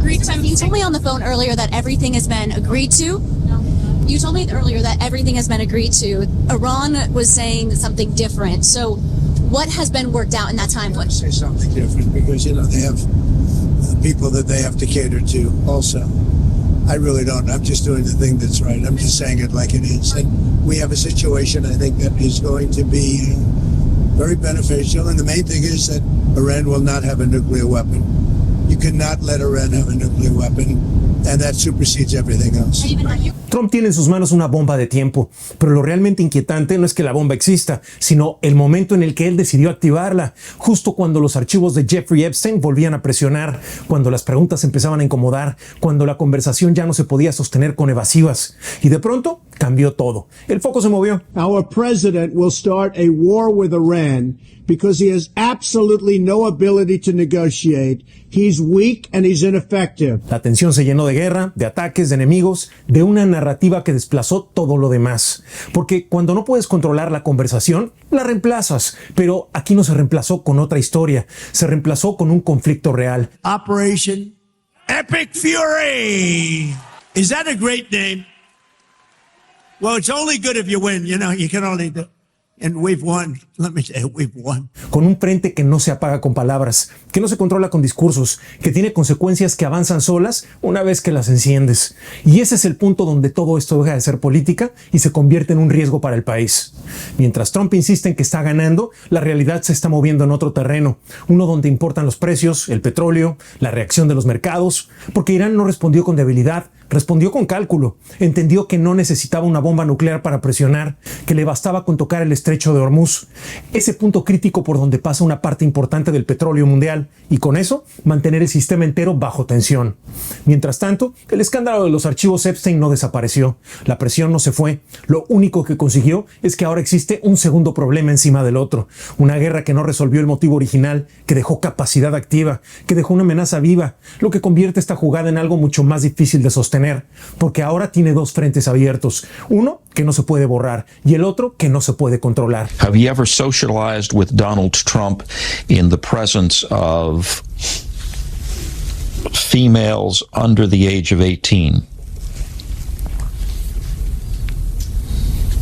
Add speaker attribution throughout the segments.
Speaker 1: You told me on the phone earlier that everything has been agreed to. You told me earlier that everything has been agreed to. Iran was saying something different. So what has been worked out in that time?
Speaker 2: I say something different because, they have people that they have to cater to also. I really don't. I'm just doing the thing that's right. I'm just saying it like it is. And we have a situation, I think, that is going to be very beneficial. And the main thing is that Iran will not have a nuclear weapon. You cannot let Iran have a nuclear weapon, and that supersedes everything else.
Speaker 3: Trump tiene en sus manos una bomba de tiempo, pero lo realmente inquietante no es que la bomba exista, sino el momento en el que él decidió activarla, justo cuando los archivos de Jeffrey Epstein volvían a presionar, cuando las preguntas empezaban a incomodar, cuando la conversación ya no se podía sostener con evasivas. Y de pronto cambió todo. El foco se movió.
Speaker 4: Our president will start a war with Iran because he has absolutely no ability to negotiate. He's weak and he's ineffective.
Speaker 3: La tensión se llenó de guerra, de ataques, de enemigos, de una narrativa que desplazó todo lo demás. Porque cuando no puedes controlar la conversación, la reemplazas. Pero aquí no se reemplazó con otra historia, se reemplazó con un conflicto real.
Speaker 2: Operation Epic Fury. Is that a great name? Well, it's only good if you win. You can only do. And we've won. Let me tell you, we've won.
Speaker 3: Con un frente que no se apaga con palabras, que no se controla con discursos, que tiene consecuencias que avanzan solas una vez que las enciendes. Y ese es el punto donde todo esto deja de ser política y se convierte en un riesgo para el país. Mientras Trump insiste en que está ganando, la realidad se está moviendo en otro terreno, uno donde importan los precios, el petróleo, la reacción de los mercados, porque Irán no respondió con debilidad, respondió con cálculo, entendió que no necesitaba una bomba nuclear para presionar, que le bastaba con tocar el estrecho de Hormuz, ese punto crítico por donde pasa una parte importante del petróleo mundial, y con eso mantener el sistema entero bajo tensión. Mientras tanto, el escándalo de los archivos Epstein no desapareció, la presión no se fue, lo único que consiguió es que ahora existe un segundo problema encima del otro, una guerra que no resolvió el motivo original, que dejó capacidad activa, que dejó una amenaza viva, lo que convierte esta jugada en algo mucho más difícil de sostener, porque ahora tiene dos frentes abiertos, uno que no se puede borrar y el otro que no se puede controlar.
Speaker 5: Have you ever socialized with Donald Trump in the presence of females under the age of 18?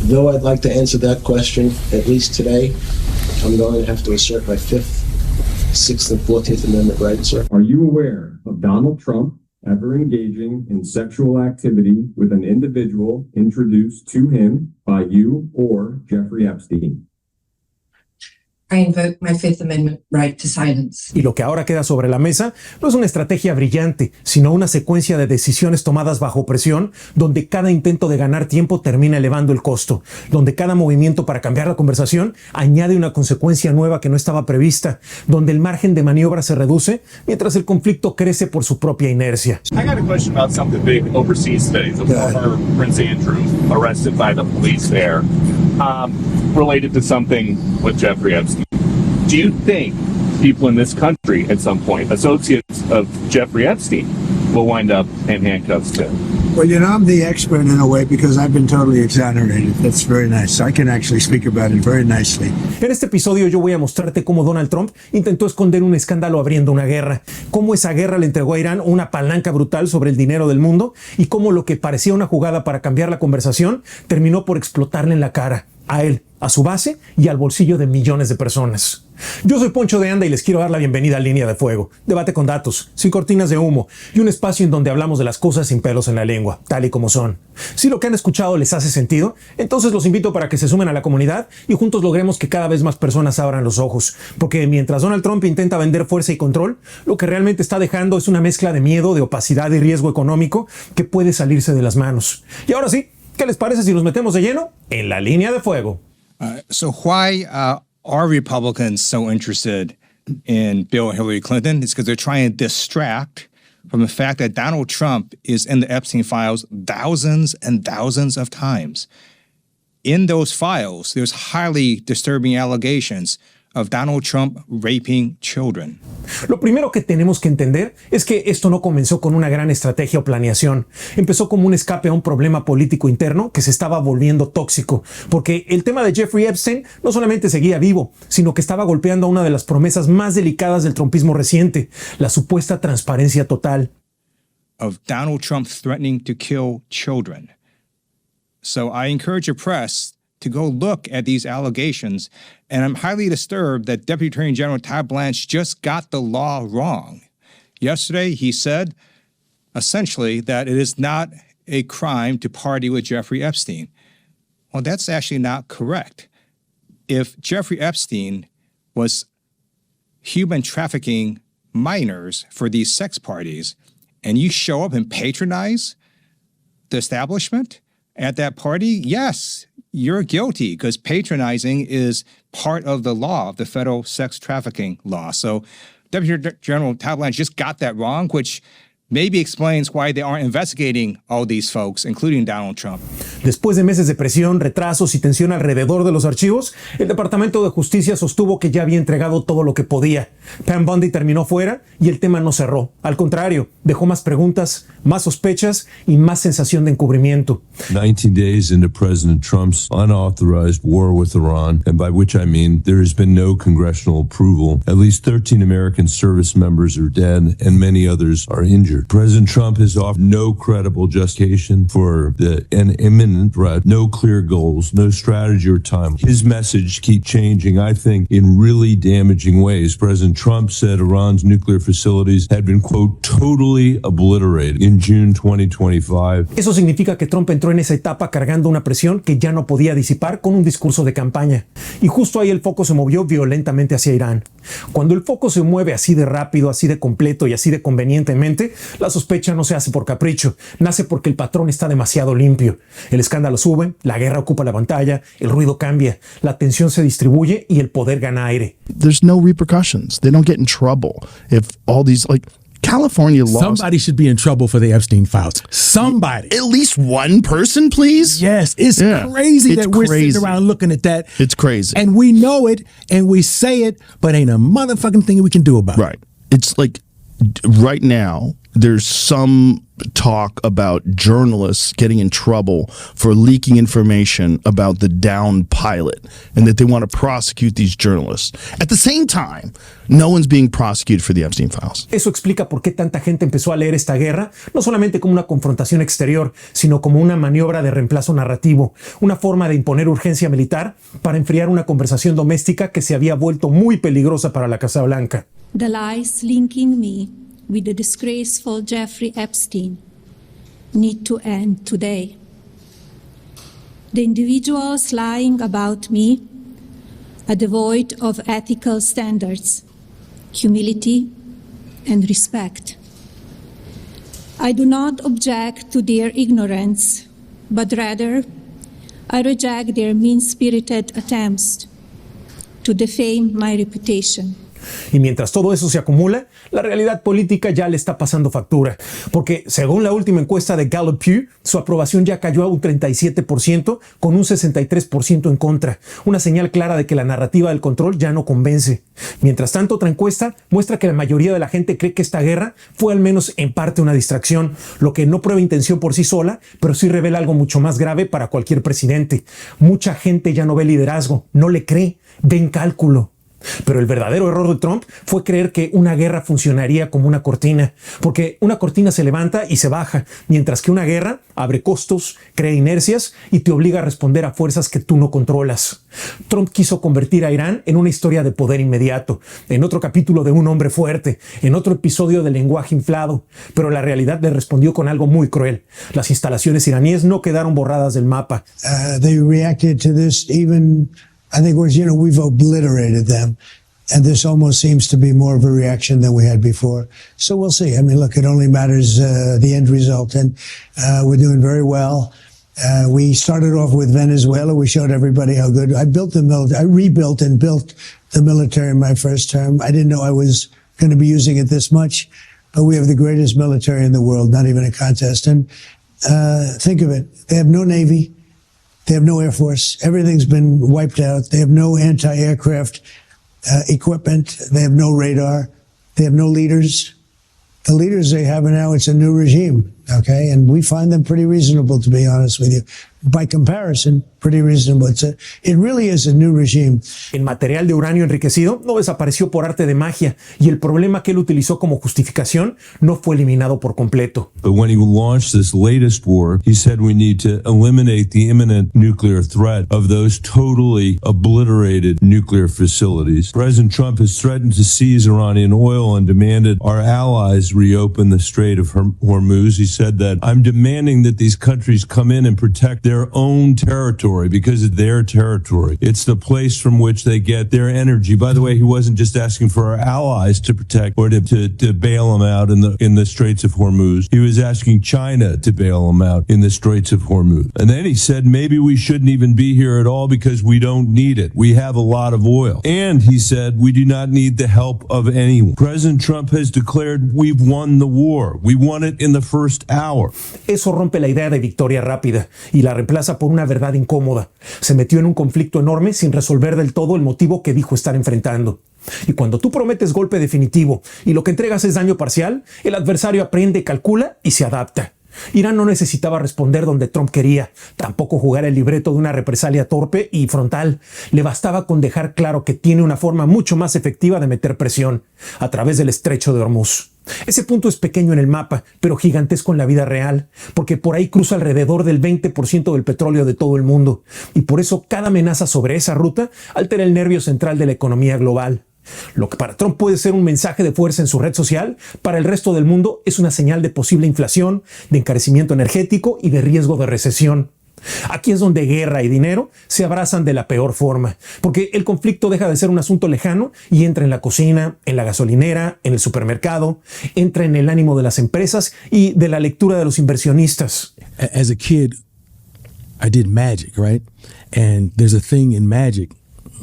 Speaker 6: Though I'd like to answer that question, at least today, I'm going to have to assert my 5th, 6th, and 14th Amendment rights, sir.
Speaker 7: Are you aware of Donald Trump ever engaging in sexual activity with an individual introduced to him by you or Jeffrey Epstein?
Speaker 8: I invoke my Fifth Amendment right to silence.
Speaker 3: Y lo que ahora queda sobre la mesa no es una estrategia brillante, sino una secuencia de decisiones tomadas bajo presión, donde cada intento de ganar tiempo termina elevando el costo, donde cada movimiento para cambiar la conversación añade una consecuencia nueva que no estaba prevista, donde el margen de maniobra se reduce mientras el conflicto crece por su propia inercia.
Speaker 9: I got a question about something big overseas today. The former Prince Andrew arrested by the police there, related to something with Jeffrey Epstein. Do you think people in this country at some point, associates of Jeffrey Epstein, will wind up in handcuffs too?
Speaker 2: Well, I'm the expert in a way because I've been totally exonerated. That's very nice. I can actually speak about it very nicely.
Speaker 3: En este episodio yo voy a mostrarte cómo Donald Trump intentó esconder un escándalo abriendo una guerra, cómo esa guerra le entregó a Irán una palanca brutal sobre el dinero del mundo y cómo lo que parecía una jugada para cambiar la conversación terminó por explotarle en la cara, a él, a su base y al bolsillo de millones de personas. Yo soy Poncho de Anda y les quiero dar la bienvenida a Línea de Fuego, debate con datos, sin cortinas de humo y un espacio en donde hablamos de las cosas sin pelos en la lengua, tal y como son. Si lo que han escuchado les hace sentido, entonces los invito para que se sumen a la comunidad y juntos logremos que cada vez más personas abran los ojos, porque mientras Donald Trump intenta vender fuerza y control, lo que realmente está dejando es una mezcla de miedo, de opacidad y riesgo económico que puede salirse de las manos. Y ahora sí, ¿qué les parece si nos metemos de lleno en la Línea de Fuego?
Speaker 10: So why are Republicans so interested in Bill and Hillary Clinton? It's because they're trying to distract from the fact that Donald Trump is in the Epstein files thousands and thousands of times. In those files, there's highly disturbing allegations of Donald Trump raping children.
Speaker 3: Lo primero que tenemos que entender es que esto no comenzó con una gran estrategia o planeación. Empezó como un escape a un problema político interno que se estaba volviendo tóxico, porque el tema de Jeffrey Epstein no solamente seguía vivo, sino que estaba golpeando a una de las promesas más delicadas del trumpismo reciente, la supuesta transparencia total.
Speaker 10: of Donald Trump threatening to kill children. So I encourage your press to go look at these allegations, and I'm highly disturbed that Deputy Attorney General Todd Blanche just got the law wrong. Yesterday, he said, essentially, that it is not a crime to party with Jeffrey Epstein. Well, that's actually not correct. If Jeffrey Epstein was human trafficking minors for these sex parties, and you show up and patronize the establishment at that party, yes, you're guilty, because patronizing is part of the law, of the federal sex trafficking law. So Deputy General Todd Blanche just got that wrong, which maybe explains why they aren't investigating all these folks, including Donald Trump.
Speaker 3: Después de meses de presión, retrasos y tensión alrededor de los archivos, el Departamento de Justicia sostuvo que ya había entregado todo lo que podía. Pam Bondi terminó fuera y el tema no cerró. Al contrario, dejó más preguntas, más sospechas y más sensación de encubrimiento.
Speaker 11: 19 days into President Trump's unauthorized war with Iran, and by which I mean there has been no congressional approval, at least 13 American service members are dead and many others are injured. President Trump has offered no credible justification for an imminent threat, no clear goals, no strategy or time. His message keeps changing, I think, in really damaging ways. President Trump said Iran's nuclear facilities had been, quote, totally obliterated in June 2025.
Speaker 3: Eso significa que Trump entró en esa etapa cargando una presión que ya no podía disipar con un discurso de campaña. Y justo ahí el foco se movió violentamente hacia Irán. Cuando el foco se mueve así de rápido, así de completo y así de convenientemente, la sospecha no se hace por capricho, nace porque el patrón está demasiado limpio. El escándalo sube, la guerra ocupa la pantalla, el ruido cambia, la tensión se distribuye y el poder gana aire.
Speaker 12: There's no repercussions. They don't get in trouble if all these, like, California laws.
Speaker 13: Somebody should be in trouble for the Epstein files. Somebody.
Speaker 12: At least one person, please?
Speaker 13: Yes, it's crazy that we're sitting around looking at that.
Speaker 12: It's crazy.
Speaker 13: And we know it, and we say it, but ain't a motherfucking thing we can do about it.
Speaker 12: Right. It's like, right now, there's some talk about journalists getting in trouble for leaking information about the downed pilot and that they want to prosecute these journalists. At the same time, no one's being prosecuted for the Epstein files.
Speaker 3: Eso explica por qué tanta gente empezó a leer esta guerra, no solamente como una confrontación exterior, sino como una maniobra de reemplazo narrativo, una forma de imponer urgencia militar para enfriar una conversación doméstica que se había vuelto muy peligrosa para la Casa Blanca.
Speaker 14: The lies linking me with the disgraceful Jeffrey Epstein need to end today. The individuals lying about me are devoid of ethical standards, humility, and respect. I do not object to their ignorance, but rather I reject their mean-spirited attempts to defame my reputation.
Speaker 3: Y mientras todo eso se acumula, la realidad política ya le está pasando factura, porque según la última encuesta de Gallup-Pew, su aprobación ya cayó a un 37% con un 63% en contra, una señal clara de que la narrativa del control ya no convence. Mientras tanto, otra encuesta muestra que la mayoría de la gente cree que esta guerra fue al menos en parte una distracción, lo que no prueba intención por sí sola, pero sí revela algo mucho más grave para cualquier presidente. Mucha gente ya no ve liderazgo, no le cree, ven cálculo. Pero el verdadero error de Trump fue creer que una guerra funcionaría como una cortina, porque una cortina se levanta y se baja, mientras que una guerra abre costos, crea inercias y te obliga a responder a fuerzas que tú no controlas. Trump quiso convertir a Irán en una historia de poder inmediato, en otro capítulo de un hombre fuerte, en otro episodio de lenguaje inflado, pero la realidad le respondió con algo muy cruel. Las instalaciones iraníes no quedaron borradas del mapa.
Speaker 2: They reacted to this even... I think we've obliterated them, and this almost seems to be more of a reaction than we had before. So we'll see. I mean, look, it only matters the end result, and we're doing very well. We started off with Venezuela. We showed everybody how good. I rebuilt and built the military in my first term. I didn't know I was going to be using it this much, but we have the greatest military in the world, not even a contest. And think of it. They have no Navy. They have no Air Force. Everything's been wiped out. They have no anti-aircraft equipment. They have no radar. They have no leaders. The leaders they have now, it's a new regime. Okay, and we find them pretty reasonable, to be honest with you. By comparison, pretty reasonable. It really is a new regime.
Speaker 3: El material de uranio enriquecido no desapareció por arte de magia y el problema que él utilizó como justificación no fue eliminado por completo.
Speaker 11: But when he launched this latest war, he said we need to eliminate the imminent nuclear threat of those totally obliterated nuclear facilities. President Trump has threatened to seize Iranian oil and demanded our allies reopen the Strait of Hormuz. He said that I'm demanding that these countries come in and protect their own territory because it's their territory. It's the place from which they get their energy. By the way, he wasn't just asking for our allies to protect or to bail them out in the Straits of Hormuz. He was asking China to bail them out in the Straits of Hormuz. And then he said maybe we shouldn't even be here at all because we don't need it. We have a lot of oil. And he said we do not need the help of anyone. President Trump has declared we've won the war. We won it in the first hour.
Speaker 3: Eso rompe la idea de victoria rápida y la reemplaza por una verdad incómoda. Se metió en un conflicto enorme sin resolver del todo el motivo que dijo estar enfrentando. Y cuando tú prometes golpe definitivo y lo que entregas es daño parcial, el adversario aprende, calcula y se adapta. Irán no necesitaba responder donde Trump quería, tampoco jugar el libreto de una represalia torpe y frontal. Le bastaba con dejar claro que tiene una forma mucho más efectiva de meter presión, a través del estrecho de Hormuz. Ese punto es pequeño en el mapa, pero gigantesco en la vida real, porque por ahí cruza alrededor del 20% del petróleo de todo el mundo, y por eso cada amenaza sobre esa ruta altera el nervio central de la economía global. Lo que para Trump puede ser un mensaje de fuerza en su red social, para el resto del mundo es una señal de posible inflación, de encarecimiento energético y de riesgo de recesión. Aquí es donde guerra y dinero se abrazan de la peor forma, porque el conflicto deja de ser un asunto lejano y entra en la cocina, en la gasolinera, en el supermercado, entra en el ánimo de las empresas y de la lectura de los inversionistas.
Speaker 13: As a kid, I did magic, right? And there's a thing in magic.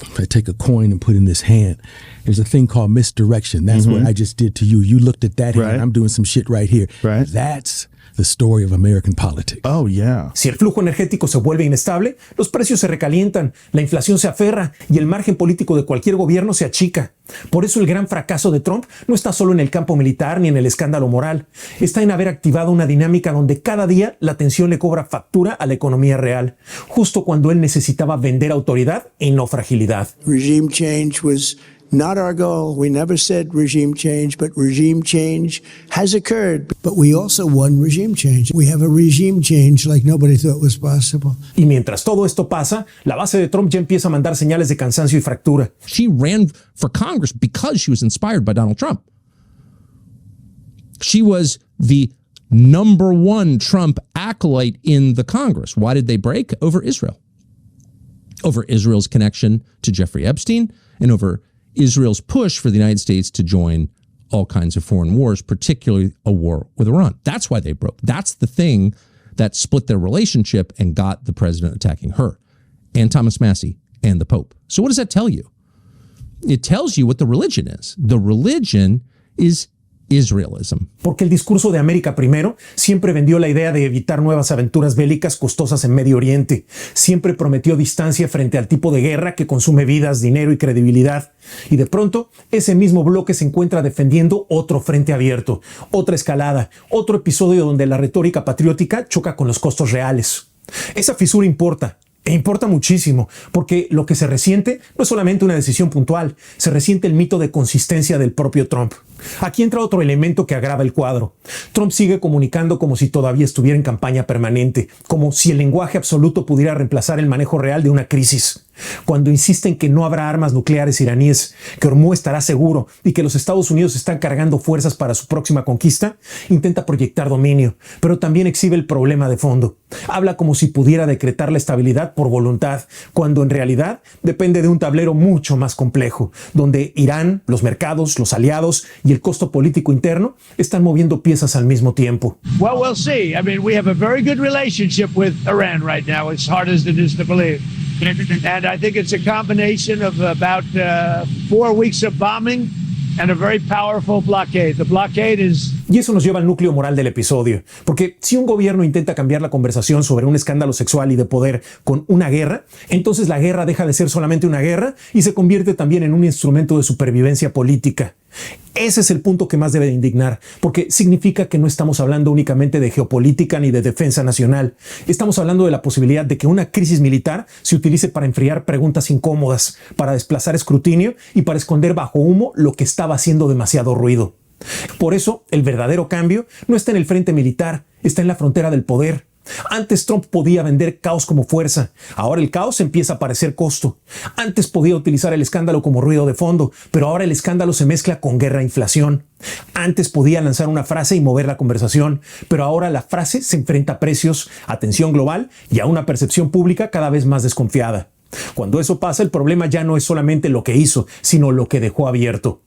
Speaker 13: If I take a coin and put in this hand, there's a thing called misdirection. That's what I just did to you. You looked at that hand. I'm doing some shit right here.
Speaker 12: Right.
Speaker 13: That's the story of American politics.
Speaker 12: Oh, yeah.
Speaker 3: Si el flujo energético se vuelve inestable, los precios se recalientan, la inflación se aferra y el margen político de cualquier gobierno se achica. Por eso el gran fracaso de Trump no está solo en el campo militar ni en el escándalo moral. Está en haber activado una dinámica donde cada día la tensión le cobra factura a la economía real, justo cuando él necesitaba vender autoridad y no fragilidad.
Speaker 2: Regime change was not our goal. We never said regime change, but regime change has occurred. But we also won regime change. We have a regime change like nobody thought was possible.
Speaker 3: Y mientras todo esto pasa, la base de Trump ya empieza a mandar señales de cansancio y fractura.
Speaker 15: She ran for Congress because she was inspired by Donald Trump. She was the number one Trump acolyte in the Congress. Why did they break? Over Israel. Over Israel's connection to Jeffrey Epstein and over Israel's push for the United States to join all kinds of foreign wars, particularly a war with Iran. That's why they broke. That's the thing that split their relationship and got the president attacking her and Thomas Massie and the Pope. So what does that tell you? It tells you what the religion is. The religion is Israelism.
Speaker 3: Porque el discurso de América primero siempre vendió la idea de evitar nuevas aventuras bélicas costosas en Medio Oriente. Siempre prometió distancia frente al tipo de guerra que consume vidas, dinero y credibilidad. Y de pronto, ese mismo bloque se encuentra defendiendo otro frente abierto, otra escalada, otro episodio donde la retórica patriótica choca con los costos reales. Esa fisura importa. E importa muchísimo, porque lo que se resiente no es solamente una decisión puntual, se resiente el mito de consistencia del propio Trump. Aquí entra otro elemento que agrava el cuadro. Trump sigue comunicando como si todavía estuviera en campaña permanente, como si el lenguaje absoluto pudiera reemplazar el manejo real de una crisis. Cuando insiste en que no habrá armas nucleares iraníes, que Hormuz estará seguro y que los Estados Unidos están cargando fuerzas para su próxima conquista, intenta proyectar dominio, pero también exhibe el problema de fondo. Habla como si pudiera decretar la estabilidad por voluntad, cuando en realidad depende de un tablero mucho más complejo, donde Irán, los mercados, los aliados y el costo político interno están moviendo piezas al mismo tiempo.
Speaker 4: Well, we'll see. I mean, we have a very good relationship with Iran right now, as hard as it is to believe. And I think it's a combination of about 4 weeks of bombing and a very powerful blockade. The blockade is...
Speaker 3: Y eso nos lleva al núcleo moral del episodio, porque si un gobierno intenta cambiar la conversación sobre un escándalo sexual y de poder con una guerra, entonces la guerra deja de ser solamente una guerra y se convierte también en un instrumento de supervivencia política. Ese es el punto que más debe de indignar, porque significa que no estamos hablando únicamente de geopolítica ni de defensa nacional. Estamos hablando de la posibilidad de que una crisis militar se utilice para enfriar preguntas incómodas, para desplazar escrutinio y para esconder bajo humo lo que estaba haciendo demasiado ruido. Por eso, el verdadero cambio no está en el frente militar, está en la frontera del poder. Antes Trump podía vender caos como fuerza, ahora el caos empieza a parecer costo. Antes podía utilizar el escándalo como ruido de fondo, pero ahora el escándalo se mezcla con guerra e inflación. Antes podía lanzar una frase y mover la conversación, pero ahora la frase se enfrenta a precios, atención global y a una percepción pública cada vez más desconfiada. Cuando eso pasa, el problema ya no es solamente lo que hizo, sino lo que dejó abierto.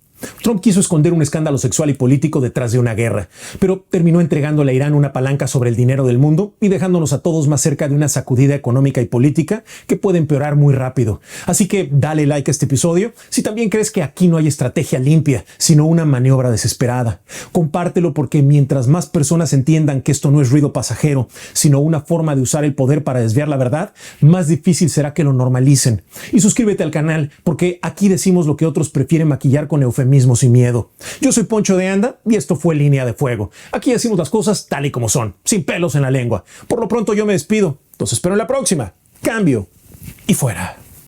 Speaker 3: Trump quiso esconder un escándalo sexual y político detrás de una guerra, pero terminó entregándole a Irán una palanca sobre el dinero del mundo y dejándonos a todos más cerca de una sacudida económica y política que puede empeorar muy rápido. Así que dale like a este episodio si también crees que aquí no hay estrategia limpia, sino una maniobra desesperada. Compártelo porque mientras más personas entiendan que esto no es ruido pasajero, sino una forma de usar el poder para desviar la verdad, más difícil será que lo normalicen. Y suscríbete al canal porque aquí decimos lo que otros prefieren maquillar con eufemismos y miedo. Yo soy Poncho de Anda y esto fue Línea de Fuego. Aquí decimos las cosas tal y como son, sin pelos en la lengua. Por lo pronto yo me despido. Los espero en la próxima. Cambio y fuera.